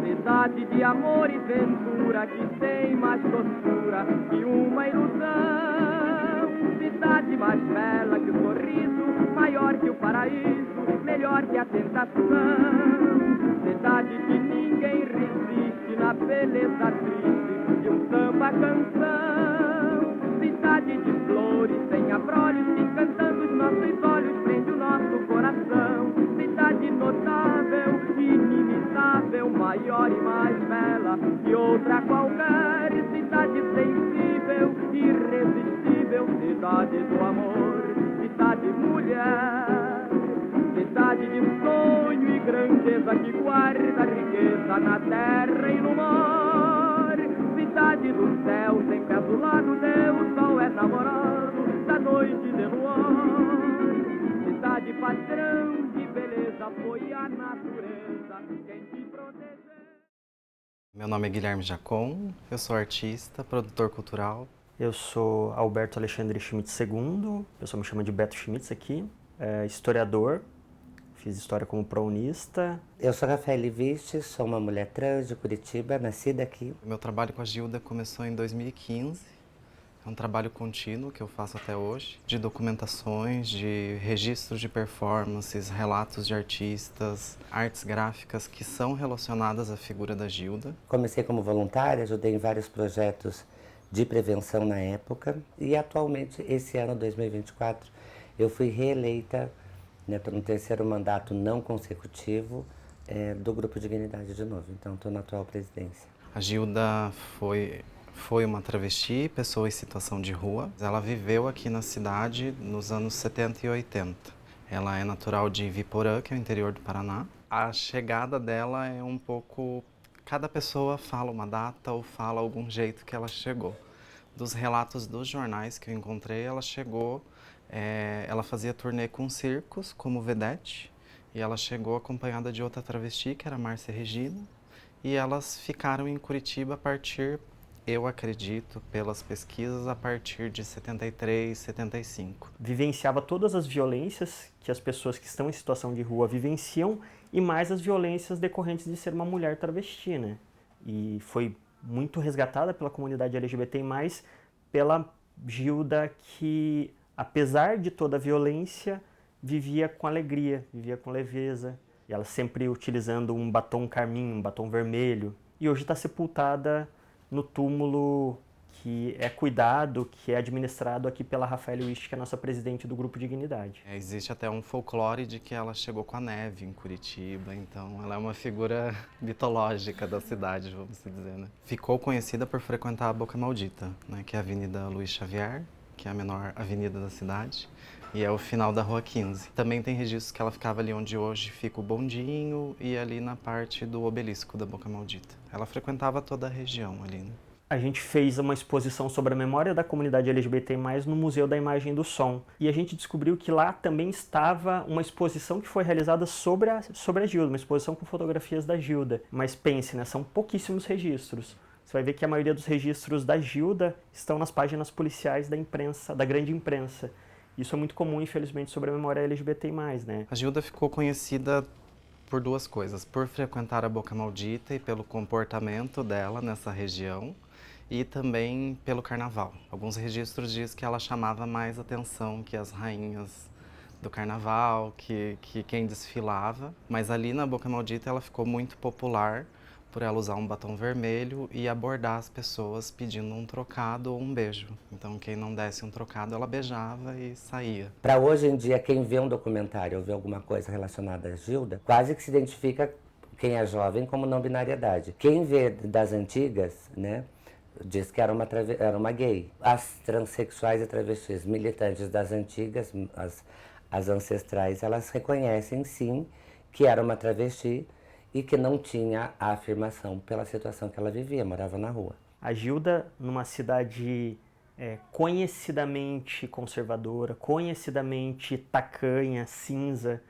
Cidade de amor e ventura que tem mais doçura que uma ilusão. Cidade mais bela que o sorriso, maior que o paraíso, melhor que a tentação. Cidade que ninguém resiste na beleza triste de um samba canção. Cidade de flores sem abrolhos que encantando os nossos olhos prende o nosso coração. Cidade notável, inimitável, maior e mais bela que outra qualquer. Cidade sensível, irresistível, cidade do amor, cidade mulher. Cidade de sonho e grandeza que guarda riqueza na terra e no mar. Cidade do céu sempre azulado, Deus, sol é namorado da noite de luar. Cidade padrão de beleza, foi a natureza quem te protegeu. Meu nome é Guilherme Jacon, eu sou artista, produtor cultural. Eu sou Alberto Alexandre Schmitz II, o pessoal me chama de Beto Schmitz aqui, historiador, fiz história como prounista. Eu sou Rafael Vistes, sou uma mulher trans de Curitiba, nascida aqui. Meu trabalho com a Gilda começou em 2015, é um trabalho contínuo que eu faço até hoje, de documentações, de registros de performances, relatos de artistas, artes gráficas que são relacionadas à figura da Gilda. Comecei como voluntária, ajudei em vários projetos de prevenção na época e atualmente, esse ano 2024, eu fui reeleita, né, no terceiro mandato não consecutivo do Grupo Dignidade de novo, então estou na atual presidência. A Gilda foi uma travesti, pessoa em situação de rua. Ela viveu aqui na cidade nos anos 70 e 80. Ela é natural de Ibiporã, que é o interior do Paraná. A chegada dela é um pouco... Cada pessoa fala uma data ou fala algum jeito que ela chegou. Dos relatos dos jornais que eu encontrei, ela chegou... ela fazia turnê com circos, como vedete. E ela chegou acompanhada de outra travesti, que era Márcia Regina. E elas ficaram em Curitiba a partir... Eu acredito, pelas pesquisas, a partir de 73, 75. Vivenciava todas as violências que as pessoas que estão em situação de rua vivenciam e mais as violências decorrentes de ser uma mulher travesti, né? E foi muito resgatada pela comunidade LGBT+, pela Gilda que, apesar de toda a violência, vivia com alegria, vivia com leveza. E ela sempre utilizando um batom carmim, um batom vermelho. E hoje está sepultada no túmulo que é cuidado, que é administrado aqui pela Rafael Wisch, que é a nossa presidente do Grupo Dignidade. Existe até um folclore de que ela chegou com a neve em Curitiba, então ela é uma figura mitológica da cidade, vamos dizer, né? Ficou conhecida por frequentar a Boca Maldita, né, que é a Avenida Luiz Xavier, que é a menor avenida da cidade, e é o final da Rua 15. Também tem registros que ela ficava ali onde hoje fica o Bondinho e ali na parte do obelisco da Boca Maldita. Ela frequentava toda a região ali, né? A gente fez uma exposição sobre a memória da comunidade LGBT+, no Museu da Imagem e do Som. E a gente descobriu que lá também estava uma exposição que foi realizada sobre a Gilda, uma exposição com fotografias da Gilda. Mas pense, né, são pouquíssimos registros. Você vai ver que a maioria dos registros da Gilda estão nas páginas policiais da imprensa, da grande imprensa. Isso é muito comum, infelizmente, sobre a memória LGBT+, né? A Gilda ficou conhecida por duas coisas, por frequentar a Boca Maldita e pelo comportamento dela nessa região, e também pelo carnaval. Alguns registros dizem que ela chamava mais atenção que as rainhas do carnaval, que quem desfilava, mas ali na Boca Maldita ela ficou muito popular por ela usar um batom vermelho e abordar as pessoas pedindo um trocado ou um beijo. Então, quem não desse um trocado, ela beijava e saía. Para hoje em dia, quem vê um documentário ou vê alguma coisa relacionada à Gilda, quase que se identifica, quem é jovem, como não binariedade. Quem vê das antigas, né, diz que era uma gay. As transexuais e travestis militantes das antigas, as ancestrais, elas reconhecem sim que era uma travesti e que não tinha a afirmação pela situação que ela vivia, morava na rua. A Gilda, numa cidade conhecidamente conservadora, conhecidamente tacanha, cinza,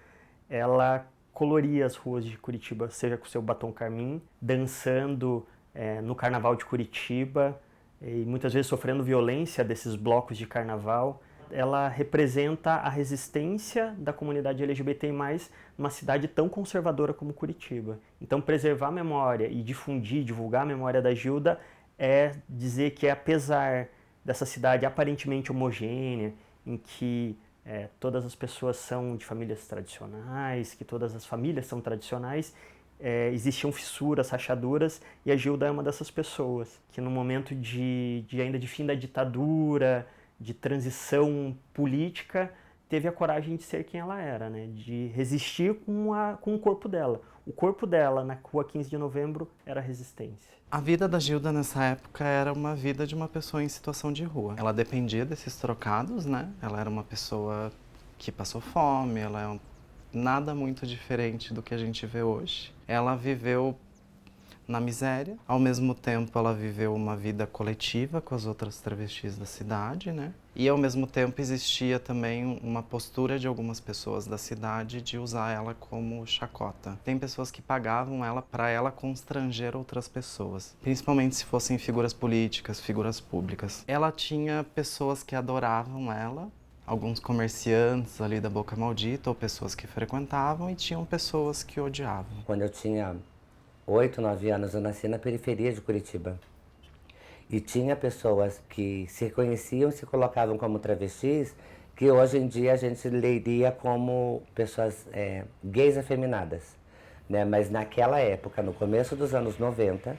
ela coloria as ruas de Curitiba, seja com seu batom carmim, dançando no carnaval de Curitiba, e muitas vezes sofrendo violência desses blocos de carnaval. Ela representa a resistência da comunidade LGBTI+, numa cidade tão conservadora como Curitiba. Então, preservar a memória e difundir, divulgar a memória da Gilda é dizer que, apesar dessa cidade aparentemente homogênea, em que todas as pessoas são de famílias tradicionais, que todas as famílias são tradicionais, existiam fissuras, rachaduras, e a Gilda é uma dessas pessoas, que no momento ainda de fim da ditadura, de transição política, teve a coragem de ser quem ela era, né? De resistir com o corpo dela. O corpo dela, na rua 15 de novembro, era resistência. A vida da Gilda nessa época era uma vida de uma pessoa em situação de rua. Ela dependia desses trocados, né? Ela era uma pessoa que passou fome, ela é nada muito diferente do que a gente vê hoje. Ela viveu na miséria, ao mesmo tempo ela viveu uma vida coletiva com as outras travestis da cidade, né? E ao mesmo tempo existia também uma postura de algumas pessoas da cidade de usar ela como chacota. Tem pessoas que pagavam ela para ela constranger outras pessoas, principalmente se fossem figuras políticas, figuras públicas. Ela tinha pessoas que adoravam ela, alguns comerciantes ali da Boca Maldita ou pessoas que frequentavam, e tinham pessoas que odiavam. Quando eu tinha 8, 9 anos, eu nasci na periferia de Curitiba. E tinha pessoas que se reconheciam, se colocavam como travestis, que hoje em dia a gente leria como pessoas gays afeminadas, né? Mas naquela época, no começo dos anos 90,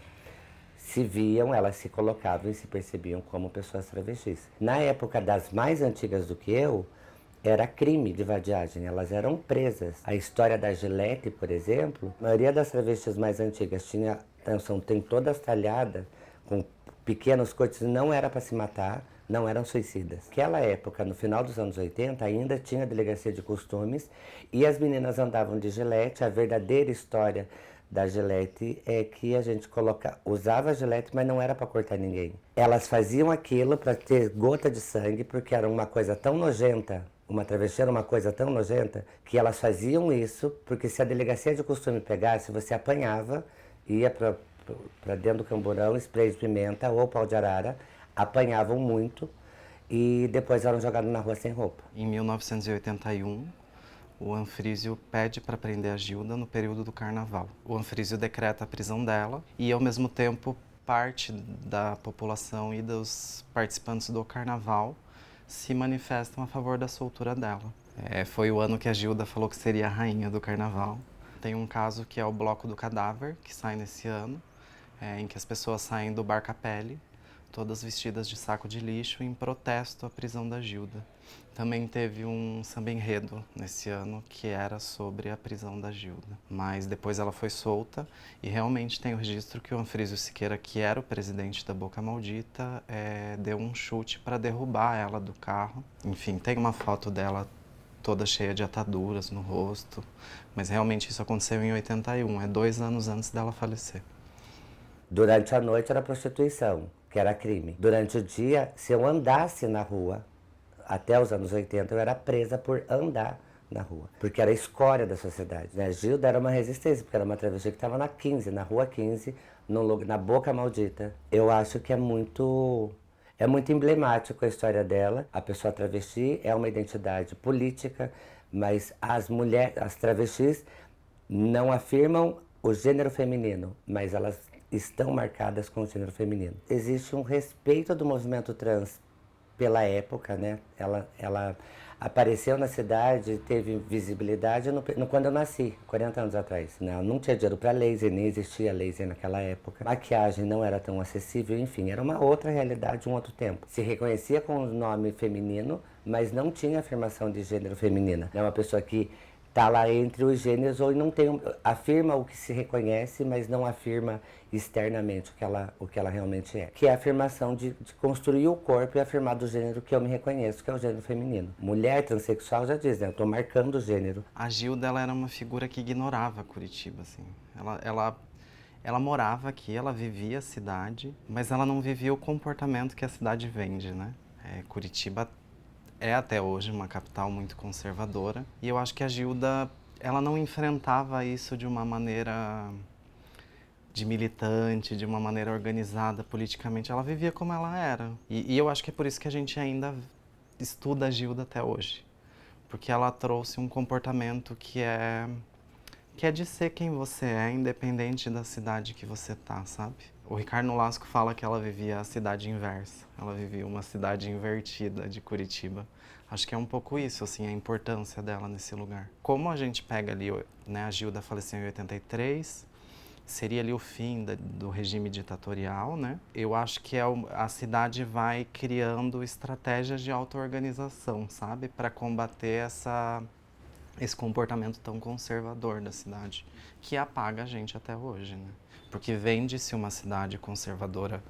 se viam, elas se colocavam e se percebiam como pessoas travestis. Na época das mais antigas do que eu, era crime de vadiagem, elas eram presas. A história da Gillette, por exemplo, a maioria das travestis mais antigas tem todas talhadas, com pequenos cortes, não era para se matar, não eram suicidas. Naquela época, no final dos anos 80, ainda tinha delegacia de costumes e as meninas andavam de Gillette. A verdadeira história da Gillette é que a gente usava a Gillette, mas não era para cortar ninguém. Elas faziam aquilo para ter gota de sangue, porque era uma coisa tão nojenta. Uma travesti era uma coisa tão nojenta que elas faziam isso, porque se a delegacia de costume pegasse, você apanhava, ia para dentro do camburão, spray de pimenta ou pau de arara, apanhavam muito e depois eram jogados na rua sem roupa. Em 1981, o Anfrísio pede para prender a Gilda no período do carnaval. O Anfrísio decreta a prisão dela e, ao mesmo tempo, parte da população e dos participantes do carnaval se manifestam a favor da soltura dela. Foi o ano que a Gilda falou que seria a rainha do carnaval. Tem um caso que é o Bloco do Cadáver, que sai nesse ano, em que as pessoas saem do Bar Capelli, todas vestidas de saco de lixo, em protesto à prisão da Gilda. Também teve um samba enredo nesse ano que era sobre a prisão da Gilda. Mas depois ela foi solta e realmente tem o registro que o Anfrísio Siqueira, que era o presidente da Boca Maldita, deu um chute para derrubar ela do carro. Enfim, tem uma foto dela toda cheia de ataduras no rosto, mas realmente isso aconteceu em 81, 2 anos antes dela falecer. Durante a noite era prostituição, que era crime. Durante o dia, se eu andasse na rua, até os anos 80, eu era presa por andar na rua, porque era a escória da sociedade, né? Gilda era uma resistência, porque era uma travesti que estava na rua 15, na Boca Maldita. Eu acho que é muito emblemático a história dela. A pessoa travesti é uma identidade política, mas as travestis não afirmam o gênero feminino, mas elas estão marcadas com o gênero feminino. Existe um respeito do movimento trans pela época, né? Ela apareceu na cidade, teve visibilidade quando eu nasci, 40 anos atrás. Né? Não tinha dinheiro para laser, nem existia laser naquela época. Maquiagem não era tão acessível, enfim, era uma outra realidade, um outro tempo. Se reconhecia com o nome feminino, mas não tinha afirmação de gênero feminina. É uma pessoa que está lá entre os gêneros ou não tem, afirma o que se reconhece, mas não afirma externamente o que ela realmente é. Que é a afirmação de construir o corpo e afirmar do gênero que eu me reconheço, que é o gênero feminino. Mulher transexual já diz, né? Eu estou marcando o gênero. A Gilda, ela era uma figura que ignorava Curitiba, assim. Ela morava aqui, ela vivia a cidade, mas ela não vivia o comportamento que a cidade vende, né? Curitiba é até hoje uma capital muito conservadora e eu acho que a Gilda, ela não enfrentava isso de uma maneira de militante, de uma maneira organizada politicamente, ela vivia como ela era. E eu acho que é por isso que a gente ainda estuda a Gilda até hoje, porque ela trouxe um comportamento que é de ser quem você é, independente da cidade que você tá, sabe? O Ricardo Nolasco fala que ela vivia a cidade inversa, ela vivia uma cidade invertida de Curitiba. Acho que é um pouco isso, assim, a importância dela nesse lugar. Como a gente pega ali, né, a Gilda faleceu em 83, seria ali o fim do regime ditatorial, né? Eu acho que a cidade vai criando estratégias de auto-organização, sabe? Para combater esse comportamento tão conservador da cidade, que apaga a gente até hoje, né? Porque vende-se uma cidade conservadora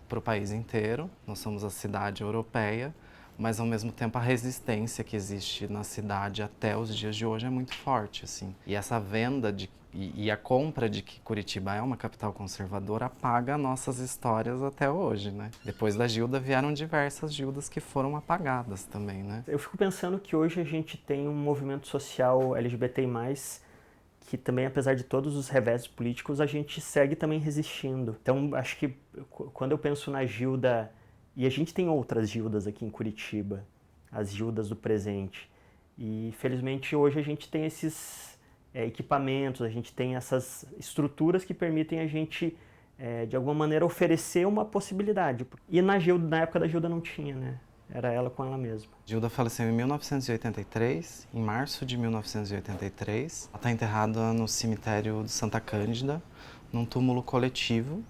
para o país inteiro, nós somos a cidade europeia, mas ao mesmo tempo a resistência que existe na cidade até os dias de hoje é muito forte, assim. E essa venda e a compra de que Curitiba é uma capital conservadora apaga nossas histórias até hoje, né? Depois da Gilda vieram diversas Gildas que foram apagadas também, né? Eu fico pensando que hoje a gente tem um movimento social LGBTI+, que também, apesar de todos os reveses políticos, a gente segue também resistindo. Então, acho que quando eu penso na Gilda, e a gente tem outras Gildas aqui em Curitiba, as Gildas do presente, e felizmente hoje a gente tem esses equipamentos, a gente tem essas estruturas que permitem a gente, de alguma maneira, oferecer uma possibilidade. E na época da Gilda não tinha, né? Era ela com ela mesma. Gilda faleceu em 1983, em março de 1983. Ela está enterrada no cemitério de Santa Cândida, num túmulo coletivo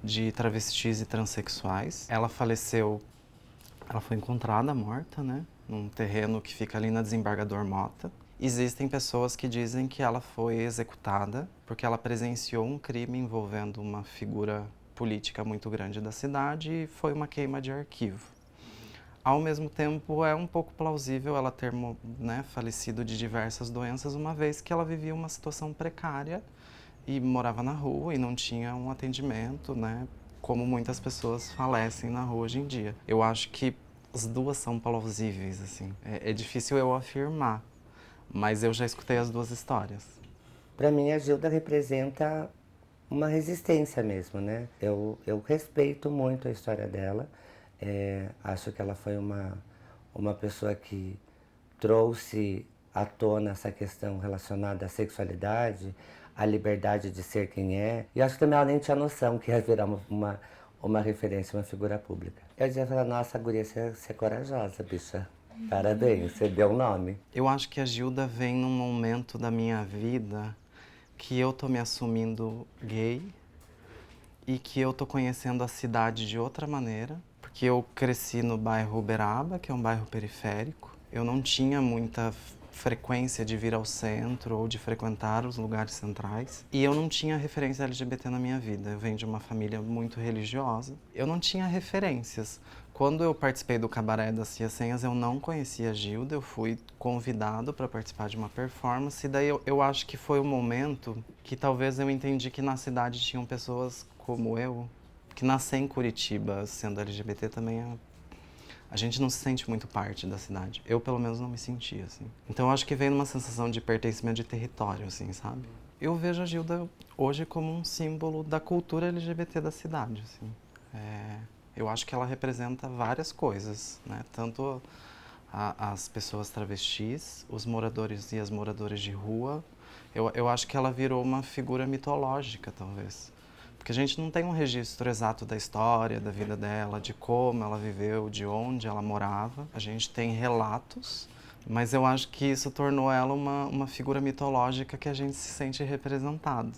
de travestis e transexuais. Ela faleceu, ela foi encontrada morta, né, num terreno que fica ali na Desembargador Mota. Existem pessoas que dizem que ela foi executada porque ela presenciou um crime envolvendo uma figura política muito grande da cidade e foi uma queima de arquivo. Ao mesmo tempo, é um pouco plausível ela ter, né, falecido de diversas doenças, uma vez que ela vivia uma situação precária e morava na rua e não tinha um atendimento, né, como muitas pessoas falecem na rua hoje em dia. Eu acho que as duas são plausíveis, assim. É difícil eu afirmar, mas eu já escutei as duas histórias. Para mim, a Gilda representa uma resistência mesmo, né? Eu respeito muito a história dela. Acho que ela foi uma pessoa que trouxe à tona essa questão relacionada à sexualidade, à liberdade de ser quem é. E acho que também ela nem tinha noção que ia virar uma referência, uma figura pública. Eu dizia pra ela, nossa, guria, você é corajosa, bicha. Parabéns, você deu um nome. Eu acho que a Gilda vem num momento da minha vida que eu tô me assumindo gay e que eu tô conhecendo a cidade de outra maneira. Porque eu cresci no bairro Uberaba, que é um bairro periférico. Eu não tinha muita frequência de vir ao centro ou de frequentar os lugares centrais. E eu não tinha referência LGBT na minha vida. Eu venho de uma família muito religiosa. Eu não tinha referências. Quando eu participei do Cabaré das Cia Senhas, eu não conhecia a Gilda. Eu fui convidado para participar de uma performance. E daí eu acho que foi o momento que talvez eu entendi que na cidade tinham pessoas como eu, que nascer em Curitiba, sendo LGBT, também a gente não se sente muito parte da cidade. Eu, pelo menos, não me sentia, assim. Então, eu acho que vem numa sensação de pertencimento de território, assim, sabe? Eu vejo a Gilda hoje como um símbolo da cultura LGBT da cidade, assim. Eu acho que ela representa várias coisas, né? Tanto as pessoas travestis, os moradores e as moradoras de rua. Eu acho que ela virou uma figura mitológica, talvez. Porque a gente não tem um registro exato da história, da vida dela, de como ela viveu, de onde ela morava. A gente tem relatos, mas eu acho que isso tornou ela uma figura mitológica que a gente se sente representado.